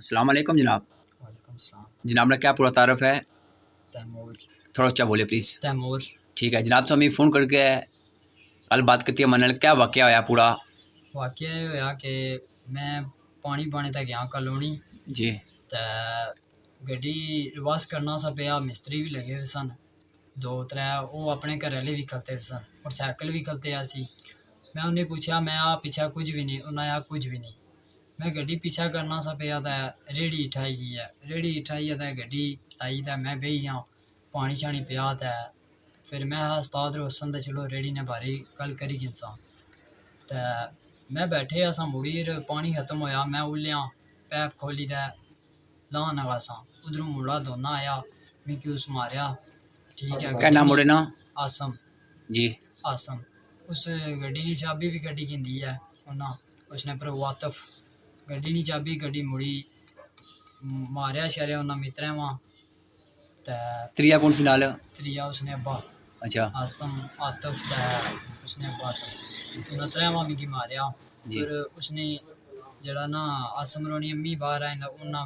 अस्सलाम वालेकुम जनाब। वालेकुम सलाम। जनाब ने क्या पूरा तारफ़ है? तैमूर। थोड़ा ऊँचा बोलिए प्लीज़। तैमूर। ठीक है जनाब, तो हमें फ़ोन करके गल बात कीती मन नाल, क्या वाकया होया पूरा? वाकया एह् होया कि मैं पानी पाने ते गया कॉलोनी जी ते गड्डी रिवर्स करना सा पेआ, मिस्त्री भी लगे हुए सन दो त्रै, ओह् अपने घरै आह्ले भी खलते हुए सन, मोटरसाइकिल भी खलते सी। मैं उन्हें पूछा, मैं आ पीछा कुछ भी नहीं, उन्हें आ कुछ भी नहीं। मैं गड्डी पीछा करना सा पेआ ते रेड़ी उठाई गई है, रेड़ी उठाइयै ते गड्डी लाई ते मैं बेही गया, पानी शानी पिया ते फिर मैं हा उस्ताद रोशन ते चलो रेड़ी ने बारी गल करी गिनसा ते मैं बैठे असा मुड़ीर पानी खत्म होया, मैं उल्लिया पैप खोली ते लान लगा सा, उधरों मुड़ा दोना आया, मिगी उस मारिया। ठीक है, क्या नाम मुड़े ना? आसम। जी आसम। उस गड्डी की चाबी भी कड्डी गिंदी है उन्ना, उसने पर वातफ गड्डी की चाबी कड्डी मुड़ी मारिया शरिया उन्ना मित्रें वा ते त्रिया कौन सी नाल? त्रिया उसने अब्बा अच्छा आसम आतफ ते उसने अब्बा आसम, उन्ना त्रेवा मिगी मारिया। जी। फिर उसने जड़ा ना आसम रोनी अम्मी बाहर आए ना, उन्ना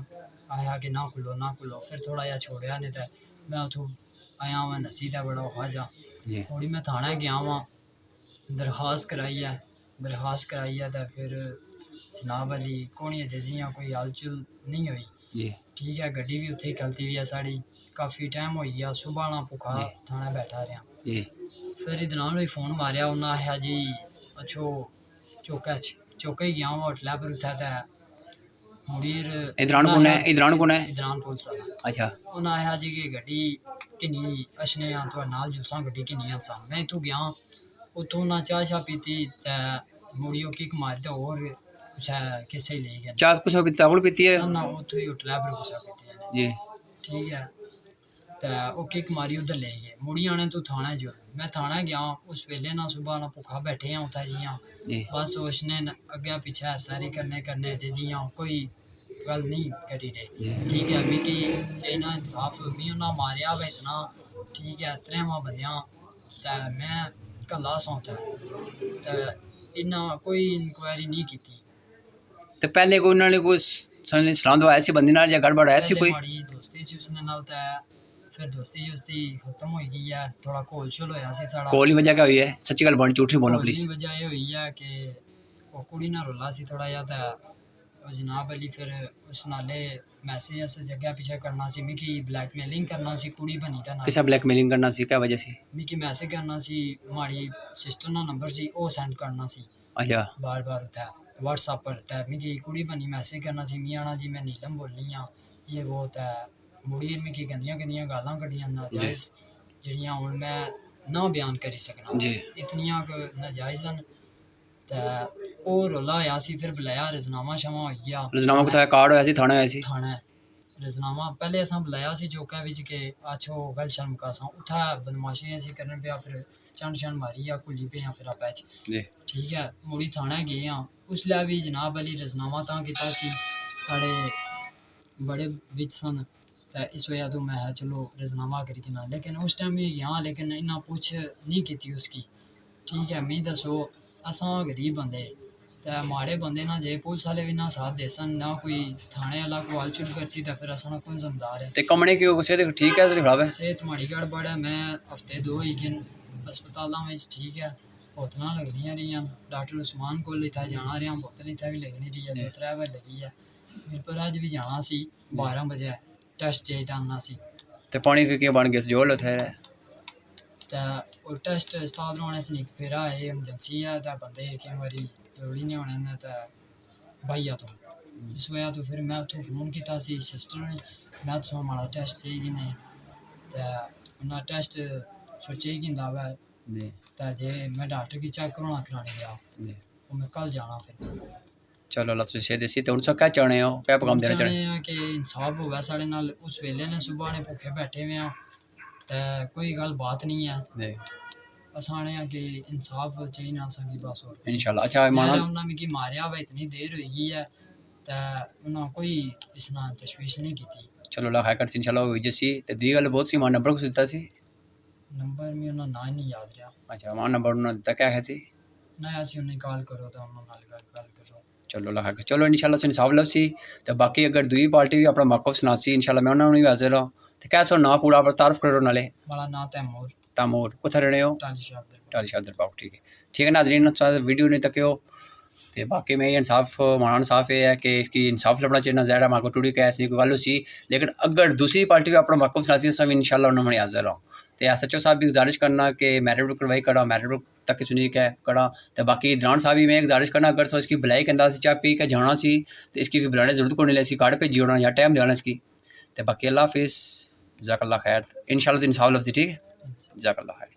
आया कि ना खुलो ना खुलो, फिर थोड़ा जा छोड़िया नहीं ते मैं उथों आया वहाँ नसी ते बड़ा खाजा जी थोड़ी, मैं थाने गया वहाँ दरखास्त कराई है, दरखास्त कराई है ते फिर जनाब अली कोनी जजियाँ कोई हलचुल नहीं हुई। जी ठीक है, गड्डी भी उत्थे ही खलती हुई है साड़ी, काफ़ी टाइम हो गया, सुबह ना भुखा जी थाने बैठा रहा। जी। फिर इदनान भी फ़ोन मारिया, उन्हें आया जी अच्छो चौके ही गया होटल पर उत्थे ते मुड़ीर इधरान कौन है? इधरान कौन है? इदरान पुलिस वाला। अच्छा उन्हें आया जी कि गड्डी किन्नी अशने तो नाल जुलसा गड्डी किन्नी सा, मैं इतों गया उतों ना चाह शाह पीती ते मुड़ियो किक मारी ते और कुछ किसे ही ले गए चार कुछ चावल पीती है? ना उतों ही होटल पर कुछ पीती है। जी ठीक है, ते वो किक मारी उधर ले गए, मुड़ी आने तो थाने जो मैं थाने गया उस वेले ना सुबह ना भुखा बैठे हैं उत्थे जियां जी बस उसने अगे पीछे सारी करने जियां कोई गल नहीं करी रहे। जी ठीक है, मिगी चाहिए इंसाफ, मी उन्हें मारिया वा इतना। ठीक है, त्रेवा बंदियां ते मैं कल्ला सा उत्थे ते इन्ना कोई इंक्वायरी नहीं की। तो पहले कोई उन्होंने कोई सलाम दवाया सी बंदी नाल या गड़बड़ है सी पहले कोई? माड़ी दोस्ती सी उसने नाल ते फिर दोस्ती खत्म हो गई है, थोड़ा घोल शोल होया सी साड़ा। कोल की वजह क्या हुई है? सच्ची गल बन, झूठी बोलना घोल प्लीज। दी वजह ये हुई है कि वो कुड़ी ना रोला सी थोड़ा जा ते वो जनाब अली फिर उस नाले मैसेज ऐसे जगह पीछे करना सी, मिगी ब्लैकमेलिंग करना सी कुड़ी बनी दा किसा ब्लैकमेलिंग करना सी, क्या वजह सी? मिगी मैसेज करना सी, माड़ी सिस्टर ना नंबर सी वो सेंड करना सी अच्छा बार बार उत्थे व्हाट्सएप पर, ते मिगी कुड़ी बनी मैसेज करना सी, मी आना जी मैं नीलम बोलनी हाँ ये वो ते मुड़ी मिगी गंदियां गंदियां गालां कड्डियां नाजायज़ जेह्ड़ियां हुन मैं ना बयान करी सकना, जी इतनियां नाजायज़ न। ते ओह् रौला होया सी, फिर बुलाया, रजनामा शमा होई गया। रजनामा कुत्थै कार्ड होया सी? थाने होया सी? थाने रजनामा पैह्ले असां बुलाया सी चौकै बिच के अच्छो गल शल मुकासां, उत्थै बदमाशी असी करन पेआ, फिर चंड शंड मारिया घुली पे फिर आपै च। जी ठीक है, मुड़ी थाने गे आं, उसलै भी जनाब अली रजनामा तां कीता सी साढ़े बड़े बिच सन ते इस वजह तो मैं चलो रजनामा करी देना, लेकिन उस टाइम भी गया लेकिन इन्ना पुछ नहीं कीती उसकी। ठीक है, मी दसो असां गरीब बंदे ते माड़े बंदे ना जे पुलिस वाले भी ना साथ देसन ना कोई थाने वाला को हलचुल करसी ते फिर असां कौन जिम्मेदार है? ते कमने की सेहत ठीक है तेरी खराब है? सेहत माड़ी गड़बड़ है, मैं हफ्ते दो ही गिन अस्पतालों में। ठीक है, बोतलां लगनियां रहियां, डॉक्टर उस्मान को इत्थै जाना रहा, बोतल इत्थै भी लगनी रही है, दो त्रै बार लगी है। मेरे पर अज भी जाना सी 12 बजे टेस्ट चाहिदा आना सी ते पानी फिर क्या बन गया जोड़ थे? ते ओह् टेस्ट उस्ताद होने सनीक फेरा है, एमरजेंसी है ते बंदे केईं बारी जरूरी नहीं होने न ते भाइया तो इस वजह तो फिर मैं उत्थों फोन कीता सी सिस्टर ने, मैं तुसें माड़ा टेस्ट चाहिए ने ते उन्हें टेस्ट फिर चाहिए गिंदा वै जी ते जे मैं डॉक्टर की चेक कराना गया जी वो मैं कल जाना फिर। चलो अल्लाह तुझे सेहत देसी। तो उनसे क्या चाहने हो, क्या पैगाम देना चाहने? चाहने हैं कि इंसाफ होगा साढ़े नाल, उस वेले ने सुबह ने भुखे बैठे हुए हैं ते कोई गल बात नहीं है, जी असाने हैं कि इंसाफ चाहिए ना असांगी बस। और इंशाल्लाह। अच्छा माना जहरा उन्हें मिगी मारिया वा इतनी देर हो गई है ते उन्हें कोई इसना तशवीश नहीं की। चलो अल्लाह खैर कर इंशाल्लाह हुई जैसी। ते दी गल बहुत सी, मां नंबर कुछ दिता सी? नंबर में उन्हें ना ही नहीं याद रहा। अच्छा मां नंबर उन्होंने दिता क्या है सी? नहीं ਅਸੀਂ ਉਹਨੇ ਕਾਲ ਕਰੋ ਤਾਂ ਉਹਨਾਂ ਨਾਲ ਗੱਲ ਕਰੋ। ਚਲੋ ਲਾ ਕੇ ਚਲੋ ਇਨਸ਼ਾਅੱਲਾ ਤੁਸੀਂ ਇਨਸਾਫ ਲਵਸੀ ਤੇ ਬਾਕੀ ਅਗਰ ਦੂਜੀ ਪਾਰਟੀ ਵੀ ਆਪਣਾ ਮੌਕਫ ਸੁਣਾਸੀ ਇਨਸ਼ਾਅੱਲਾ ਮੈਂ ਉਹਨਾਂ ਨੂੰ ਵੀ ਹਾਜ਼ਰ ਹਾਂ ਤੇ ਕਹਿ ਸੋ ਨਾ ਪੂਰਾ ਪਰ ਤਾਰਫ ਕਰੋ ਨਾਲੇ ਮੇਰਾ ਨਾਂ ਤੈਮੂਰ ਤਾਮੂਰ ਕਿੱਥੇ ਰਹਿਣੇ ਹੋ ਟਾਲੀ ਸ਼ਾਹ ਦੇ टाली शाह दरबार ठीक है नाजरीन वीडियो नहीं तकियो तो बाकी में इंसाफ माना इंसाफ ये है कि इसकी इंसाफ लभना चाहिए ज़ाहिर है माको टूटी कैस नहीं कोई गल सी लेकिन अगर दूसरी पार्टी भी अपना मौक़िफ़ सुनासी सब इंशाल्लाह उन्होंने हाज़र हो तो एस एच ओ साहब भी गुजारिश करना कि मैरिट बुक करवाई करा मैरिट बुक तक सुनी के करा तो बाकी दरान साहब भी मैं गुजारिश करना अगर तो इसकी बुलाई कहता चाह पी के जाना सी तो इसकी फिर बुलाने जरूरत को नहीं ले कार्ड भेजी होना या टाइम देना इसकी तो बाकी अल्लाह हाफिज़ जज़ाकल्लाह खैर इंशाल्लाह तो इंसाफ लफ्ज़ी ठीक है जज़ाकल्लाह खैर।